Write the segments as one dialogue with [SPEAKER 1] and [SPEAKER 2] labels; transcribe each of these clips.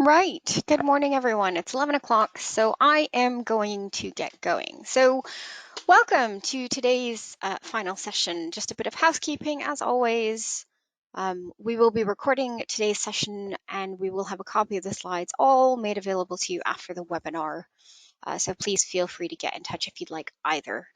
[SPEAKER 1] Right. Good morning, everyone. It's 11 o'clock, so I am going to get going. So, welcome to today's final session. Just a bit of housekeeping, as always. We will be recording today's session, and we will have a copy of the slides all made available to you after the webinar. So please feel free to get in touch if you'd like either.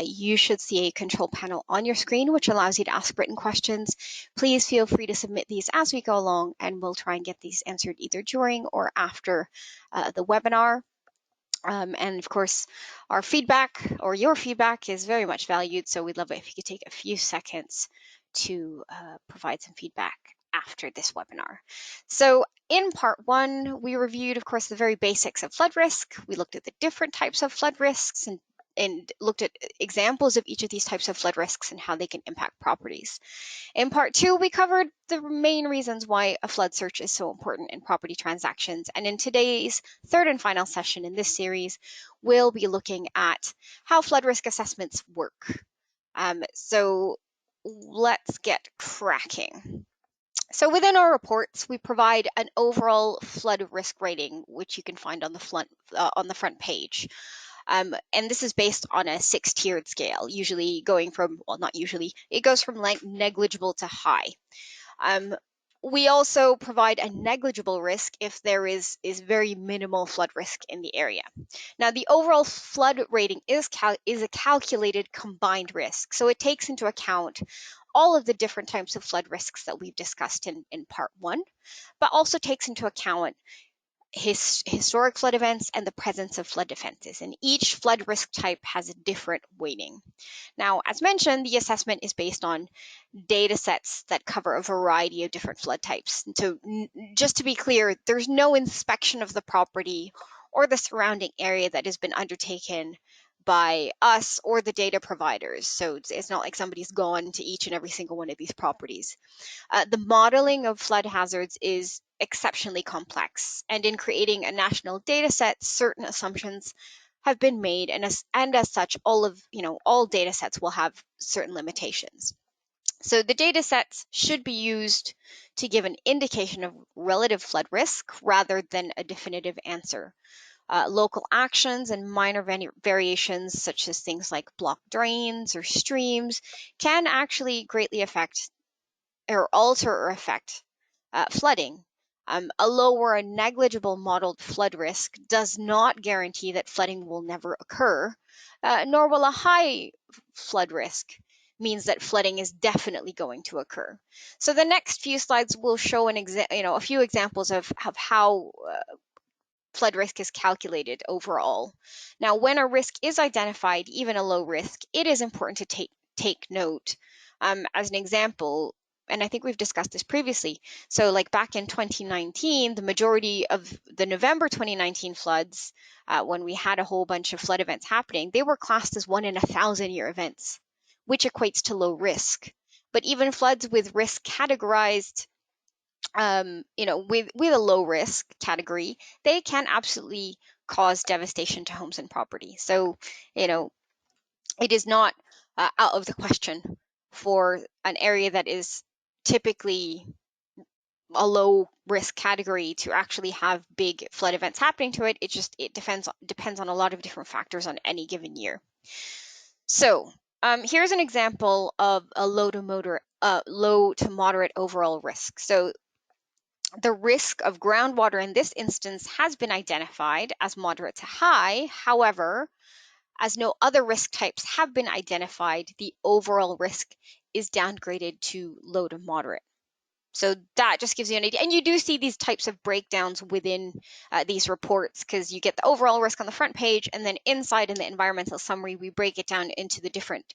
[SPEAKER 1] You should see a control panel on your screen, which allows you to ask written questions. Please feel free to submit these as we go along, and we'll try and get these answered either during or after the webinar. And of course, our feedback or your feedback is very much valued, so we'd love it if you could take a few seconds to provide some feedback after this webinar. So in part one, we reviewed, of course, the very basics of flood risk. We looked at the different types of flood risks and looked at examples of each of these types of flood risks and how they can impact properties. In part two, we covered the main reasons why a flood search is so important in property transactions. And in today's third and final session in this series, we'll be looking at how flood risk assessments work. So let's get cracking. So within our reports, we provide an overall flood risk rating, which you can find on the front page. And this is based on a 6-tiered scale, usually going from, well, not usually, it goes from like negligible to high. We also provide a negligible risk if there is very minimal flood risk in the area. Now, the overall flood rating is a calculated combined risk, so it takes into account all of the different types of flood risks that we've discussed in part one, but also takes into account historic flood events and the presence of flood defenses, and each flood risk type has a different weighting. Now, as mentioned, the assessment is based on data sets that cover a variety of different flood types. And so just to be clear, there's no inspection of the property or the surrounding area that has been undertaken by us or the data providers. So it's not like somebody's gone to each and every single one of these properties. The modeling of flood hazards is exceptionally complex, and in creating a national data set, certain assumptions have been made, and as such, all data sets will have certain limitations. So the data sets should be used to give an indication of relative flood risk rather than a definitive answer. Local actions and minor variations, such as things like blocked drains or streams, can actually greatly affect or alter or affect flooding. A low or a negligible modeled flood risk does not guarantee that flooding will never occur, nor will a high flood risk means that flooding is definitely going to occur. So the next few slides will show a few examples of how flood risk is calculated overall. Now, when a risk is identified, even a low risk, it is important to take note. As an example, and I think we've discussed this previously. So like back in 2019, the majority of the November 2019 floods, when we had a whole bunch of flood events happening, they were classed as 1 in 1,000-year events, which equates to low risk. But even floods with risk categorized, with a low risk category, they can absolutely cause devastation to homes and property. So, it is not out of the question for an area that is typically a low risk category to actually have big flood events happening to it. It depends on a lot of different factors on any given year. So here's an example of a low to moderate overall risk. So the risk of groundwater in this instance has been identified as moderate to high. However, as no other risk types have been identified, the overall risk is downgraded to low to moderate. So that just gives you an idea. And you do see these types of breakdowns within these reports, because you get the overall risk on the front page, and then inside in the environmental summary, we break it down into the different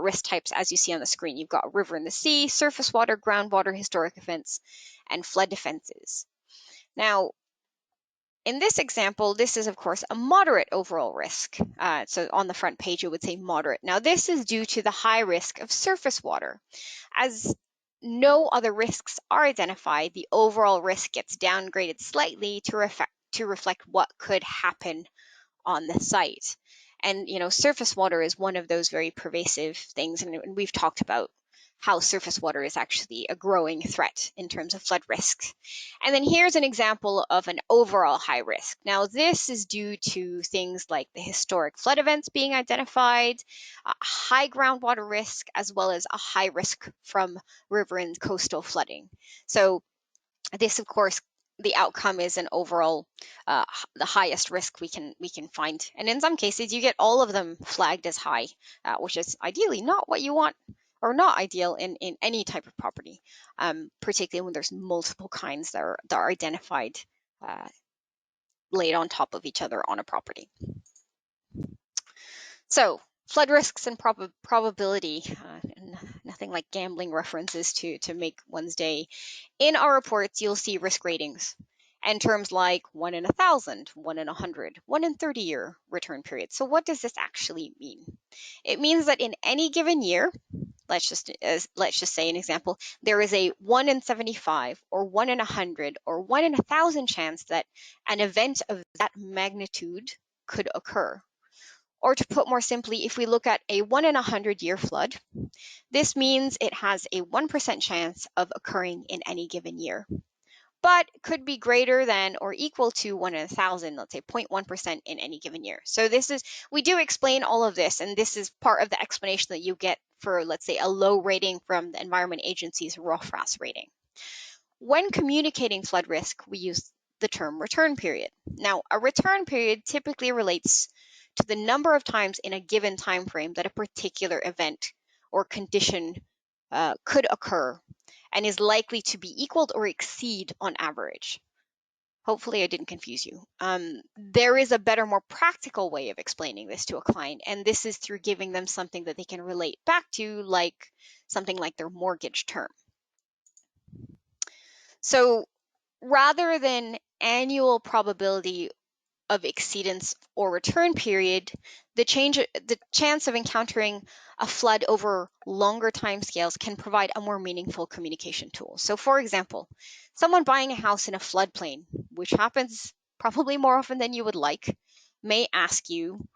[SPEAKER 1] risk types as you see on the screen. You've got river and the sea, surface water, groundwater, historic events, and flood defenses. Now, in this example, this is, of course, a moderate overall risk. So on the front page, it would say moderate. Now, this is due to the high risk of surface water. As no other risks are identified, the overall risk gets downgraded slightly to reflect what could happen on the site. And, surface water is one of those very pervasive things, and we've talked about how surface water is actually a growing threat in terms of flood risks. And then here's an example of an overall high risk. Now, this is due to things like the historic flood events being identified, a high groundwater risk, as well as a high risk from river and coastal flooding. So this, of course, the outcome is an overall the highest risk we can find, and in some cases you get all of them flagged as high, which is ideally not what you want, or not ideal in any type of property, particularly when there's multiple kinds that are identified, laid on top of each other on a property. So flood risks and probability, nothing like gambling references to make one's day. In our reports, you'll see risk ratings and terms like 1 in 1,000, 1 in 100, 1 in 30-year return period. So what does this actually mean? It means that in any given year, let's just say an example, there is a 1 in 75 or 1 in 100 or 1 in 1,000 chance that an event of that magnitude could occur. Or to put more simply, if we look at a 1 in 100-year flood, this means it has a 1% chance of occurring in any given year, but could be greater than or equal to 1 in 1,000, let's say 0.1% in any given year. So we do explain all of this, and this is part of the explanation that you get for, let's say, a low rating from the Environment Agency's ROFRAS rating. When communicating flood risk, we use the term return period. Now, a return period typically relates to the number of times in a given time frame that a particular event or condition could occur, and is likely to be equaled or exceed on average. Hopefully I didn't confuse you. There is a better, more practical way of explaining this to a client, and this is through giving them something that they can relate back to, like something like their mortgage term. So rather than annual probability of exceedance or return period, the chance of encountering a flood over longer timescales can provide a more meaningful communication tool. So for example, someone buying a house in a floodplain, which happens probably more often than you would like, may ask you,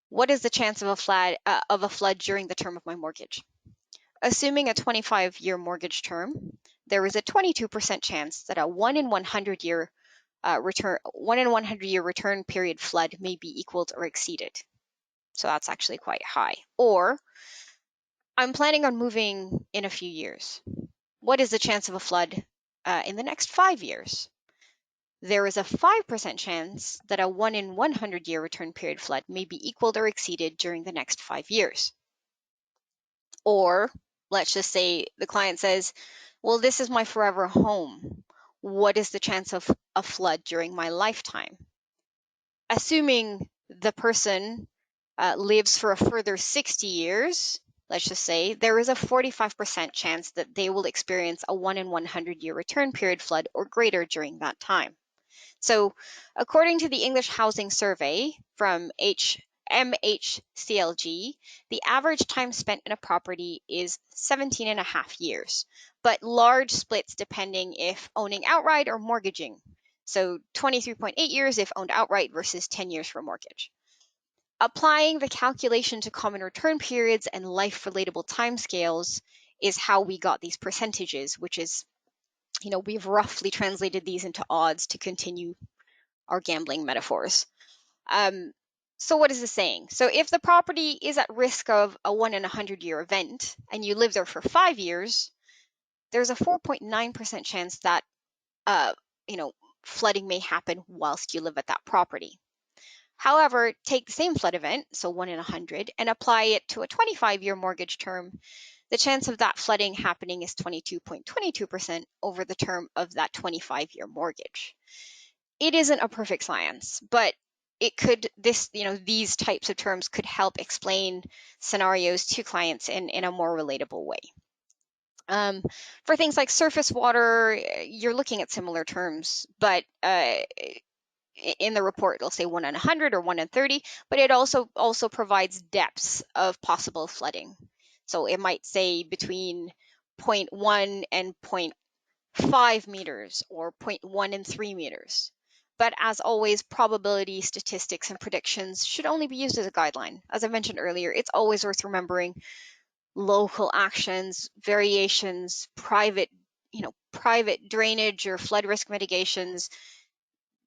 [SPEAKER 1] what is the chance of a flood during the term of my mortgage? Assuming a 25-year mortgage term, there is a 22% chance that a 1 in 100-year return period flood may be equaled or exceeded. So that's actually quite high. Or, I'm planning on moving in a few years. What is the chance of a flood in the next 5 years? There is a 5% chance that a 1 in 100-year return period flood may be equaled or exceeded during the next 5 years. Or, let's just say the client says, well, this is my forever home. What is the chance of a flood during my lifetime? Assuming the person lives for a further 60 years, let's just say, there is a 45% chance that they will experience a 1 in 100-year return period flood or greater during that time. So according to the English Housing Survey from MHCLG, the average time spent in a property is 17.5 years, but large splits depending if owning outright or mortgaging. So 23.8 years if owned outright versus 10 years for mortgage. Applying the calculation to common return periods and life-relatable timescales is how we got these percentages, which is, we've roughly translated these into odds to continue our gambling metaphors. So what is this saying? So if the property is at risk of a 1 in 100-year event and you live there for 5 years, there's a 4.9% chance that flooding may happen whilst you live at that property. However, take the same flood event, so 1 in 100, and apply it to a 25-year mortgage term. The chance of that flooding happening is 22.22% over the term of that 25-year mortgage. It isn't a perfect science, but these types of terms could help explain scenarios to clients in a more relatable way. For things like surface water, you're looking at similar terms, but in the report, it'll say 1 in 100 or 1 in 30, but it also provides depths of possible flooding. So it might say between 0.1 and 0.5 meters or 0.1 and 3 meters. But as always, probability, statistics, and predictions should only be used as a guideline. As I mentioned earlier, it's always worth remembering local actions, variations, private drainage or flood risk mitigations,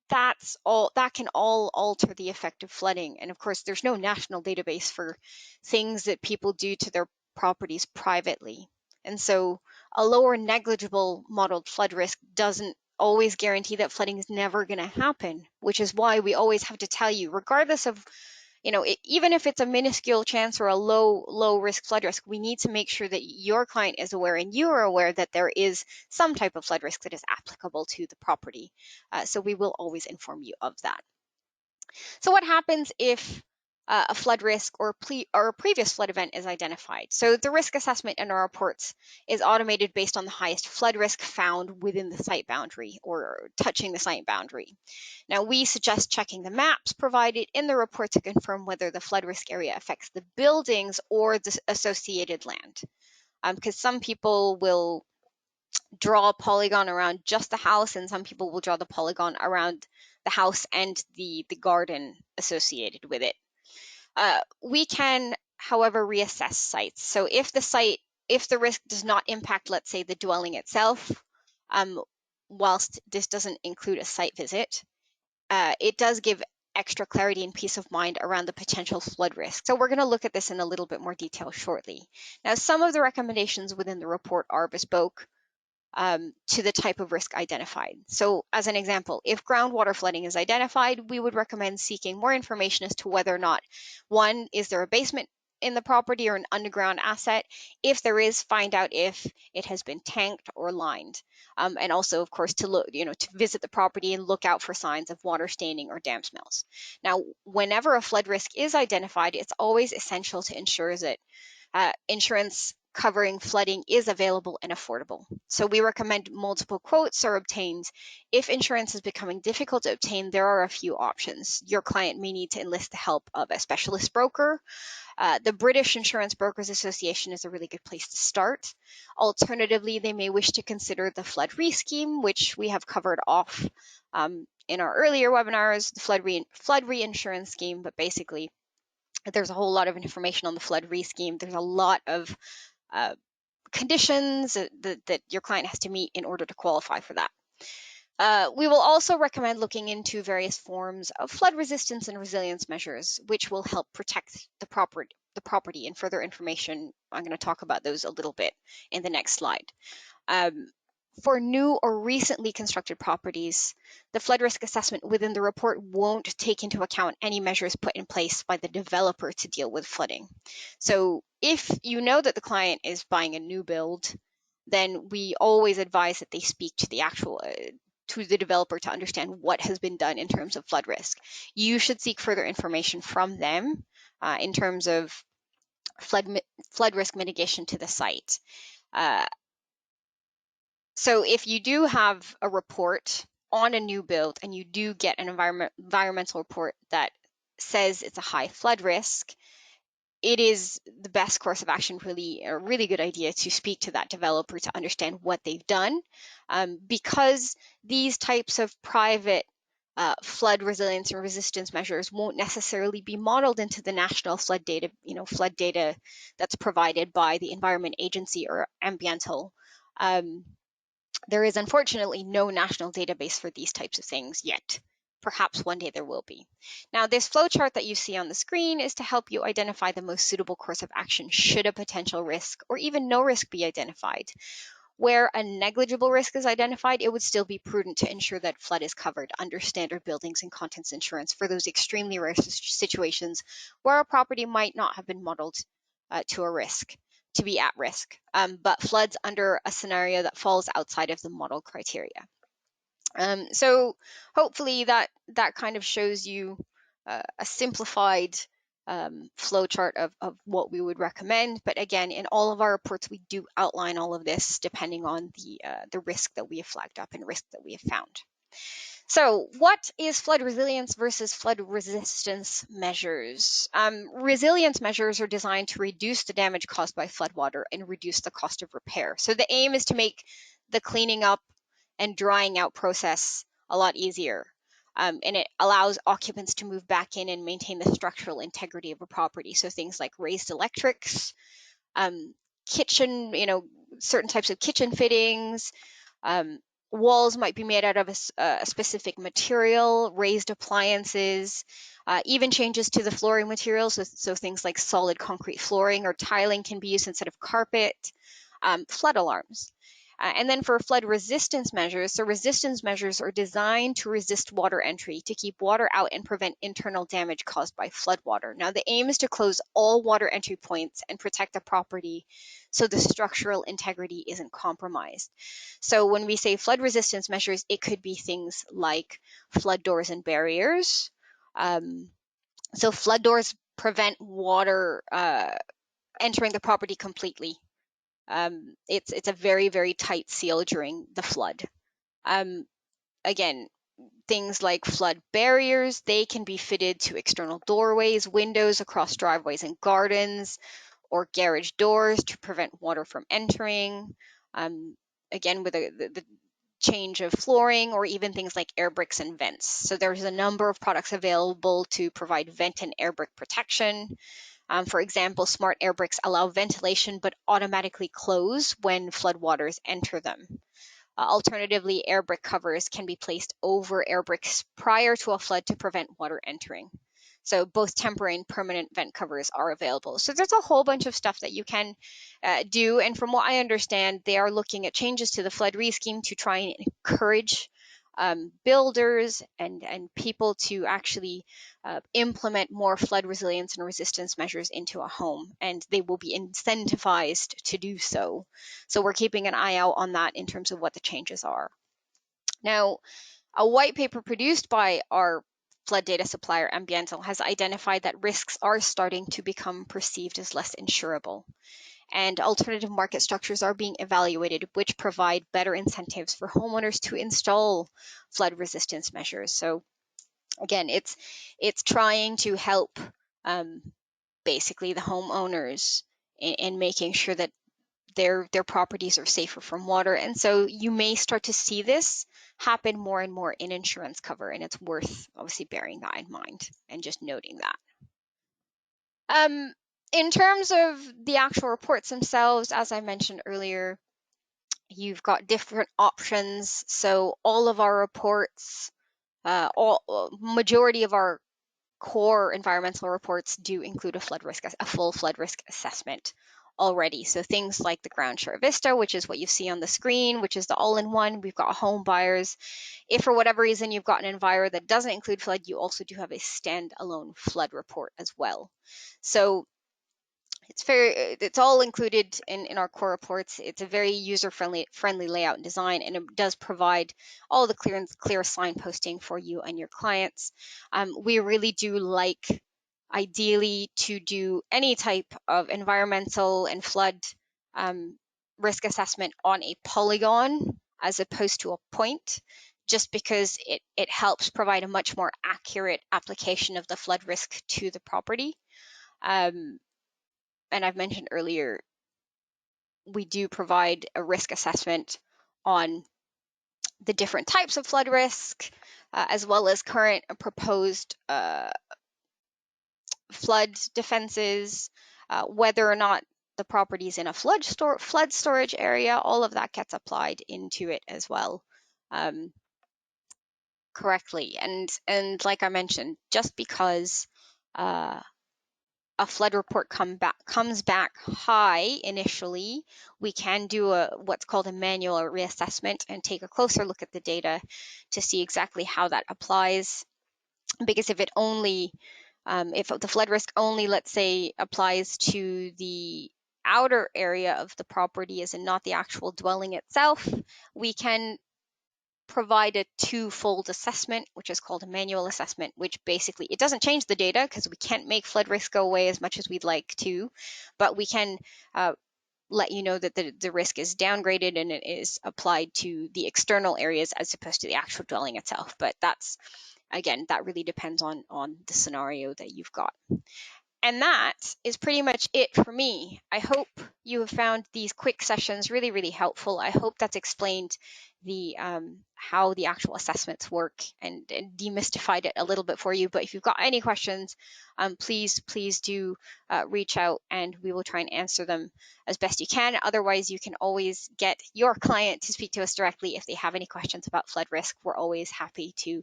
[SPEAKER 1] that can all alter the effect of flooding. And of course, there's no national database for things that people do to their properties privately. And so a lower negligible modeled flood risk doesn't always guarantee that flooding is never going to happen, which is why we always have to tell you, regardless of, even if it's a minuscule chance or a low risk flood risk, we need to make sure that your client is aware and you are aware that there is some type of flood risk that is applicable to the property. So we will always inform you of that. So what happens if a flood risk or a previous flood event is identified? So the risk assessment in our reports is automated based on the highest flood risk found within the site boundary or touching the site boundary. Now, we suggest checking the maps provided in the report to confirm whether the flood risk area affects the buildings or the associated land. Because some people will draw a polygon around just the house, and some people will draw the polygon around the house and the garden associated with it. We can, however, reassess sites. So if the risk does not impact, let's say, the dwelling itself, whilst this doesn't include a site visit, it does give extra clarity and peace of mind around the potential flood risk. So we're going to look at this in a little bit more detail shortly. Now, some of the recommendations within the report are bespoke to the type of risk identified. So as an example, if groundwater flooding is identified, we would recommend seeking more information as to whether or not, one, is there a basement in the property or an underground asset? If there is, find out if it has been tanked or lined. And also, of course, to look, to visit the property and look out for signs of water staining or damp smells. Now, whenever a flood risk is identified, it's always essential to ensure that insurance covering flooding is available and affordable. So we recommend multiple quotes are obtained. If insurance is becoming difficult to obtain, there are a few options. Your client may need to enlist the help of a specialist broker. The British Insurance Brokers Association is a really good place to start. Alternatively, they may wish to consider the flood re-scheme, which we have covered off in our earlier webinars, the flood reinsurance scheme, but basically there's a whole lot of information on the flood re-scheme. There's a lot of conditions that your client has to meet in order to qualify for that. We will also recommend looking into various forms of flood resistance and resilience measures, which will help protect the property. And further information, I'm going to talk about those a little bit in the next slide. For new or recently constructed properties, the flood risk assessment within the report won't take into account any measures put in place by the developer to deal with flooding. So if you know that the client is buying a new build, then we always advise that they speak to to the developer to understand what has been done in terms of flood risk. You should seek further information from them in terms of flood risk mitigation to the site. So if you do have a report on a new build and you do get an environmental report that says it's a high flood risk, it is the best course of action, really a really good idea to speak to that developer to understand what they've done, because these types of private flood resilience and resistance measures won't necessarily be modeled into the national flood data, flood data that's provided by the Environment Agency or Ambiental. There is unfortunately no national database for these types of things yet. Perhaps one day there will be. Now, this flowchart that you see on the screen is to help you identify the most suitable course of action should a potential risk or even no risk be identified. Where a negligible risk is identified, it would still be prudent to ensure that flood is covered under standard buildings and contents insurance for those extremely rare situations where a property might not have been modeled to be at risk, but floods under a scenario that falls outside of the model criteria. So hopefully that kind of shows you a simplified flowchart of what we would recommend. But again, in all of our reports, we do outline all of this depending on the risk that we have flagged up and risk that we have found. So what is flood resilience versus flood resistance measures? Resilience measures are designed to reduce the damage caused by floodwater and reduce the cost of repair. So the aim is to make the cleaning up and drying out process a lot easier. And it allows occupants to move back in and maintain the structural integrity of a property. So things like raised electrics, kitchen, certain types of kitchen fittings. Walls might be made out of a specific material, raised appliances, even changes to the flooring materials. So things like solid concrete flooring or tiling can be used instead of carpet. Flood alarms. And then for flood resistance measures, so resistance measures are designed to resist water entry, to keep water out and prevent internal damage caused by floodwater. Now, the aim is to close all water entry points and protect the property so the structural integrity isn't compromised. So when we say flood resistance measures, it could be things like flood doors and barriers. So flood doors prevent water entering the property completely. It's a very, very tight seal during the flood. Again, things like flood barriers, they can be fitted to external doorways, windows across driveways and gardens, or garage doors to prevent water from entering. Again, with the change of flooring, or even things like air bricks and vents. So there's a number of products available to provide vent and air brick protection. For example, smart air bricks allow ventilation but automatically close when floodwaters enter them. Alternatively, air brick covers can be placed over air bricks prior to a flood to prevent water entering. So both temporary and permanent vent covers are available. So there's a whole bunch of stuff that you can do. And from what I understand, they are looking at changes to the flood scheme to try and encourage builders and people to actually implement more flood resilience and resistance measures into a home, and they will be incentivized to do so. So we're keeping an eye out on that in terms of what the changes are. Now, a white paper produced by our flood data supplier Ambiental has identified that risks are starting to become perceived as less insurable, and alternative market structures are being evaluated, which provide better incentives for homeowners to install flood resistance measures. So again, it's trying to help basically the homeowners in making sure that their properties are safer from water. And so you may start to see this happen more and more in insurance cover, and it's worth obviously bearing that in mind and just noting that. In terms of the actual reports themselves, as I mentioned earlier, you've got different options. So all of our reports, majority of our core environmental reports do include a full flood risk assessment already. So things like the Groundsure Vista, which is what you see on the screen, which is the all-in-one. We've got home buyers. If for whatever reason you've got an enviro that doesn't include flood, you also do have a standalone flood report as well. So it's all included in our core reports. It's a very user-friendly layout and design, and it does provide all the clear signposting for you and your clients. We really do like, ideally, to do any type of environmental and flood risk assessment on a polygon as opposed to a point, just because it helps provide a much more accurate application of the flood risk to the property. And I've mentioned earlier, we do provide a risk assessment on the different types of flood risk, as well as current proposed flood defenses, whether or not the property is in a flood storage area. All of that gets applied into it as well, correctly. And like I mentioned, just because a flood report comes back high initially, we can do what's called a manual reassessment and take a closer look at the data to see exactly how that applies. Because if the flood risk only, let's say, applies to the outer area of the property as in not the actual dwelling itself, we can provide a twofold assessment, which is called a manual assessment, which basically, it doesn't change the data because we can't make flood risk go away as much as we'd like to, but we can let you know that the risk is downgraded and it is applied to the external areas as opposed to the actual dwelling itself. But that's, again, that really depends on the scenario that you've got. And that is pretty much it for me. I hope you have found these quick sessions really, really helpful. I hope that's explained the how the actual assessments work and demystified it a little bit for you. But if you've got any questions, please do reach out, and we will try and answer them as best you can. Otherwise, you can always get your client to speak to us directly if they have any questions about flood risk. We're always happy to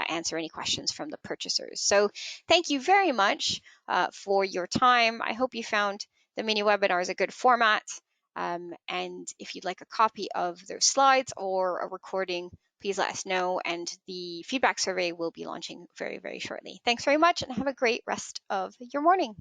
[SPEAKER 1] answer any questions from the purchasers. So thank you very much for your time. I hope you found the mini webinars a good format. And if you'd like a copy of those slides or a recording, please let us know. And the feedback survey will be launching very, very shortly. Thanks very much, and have a great rest of your morning.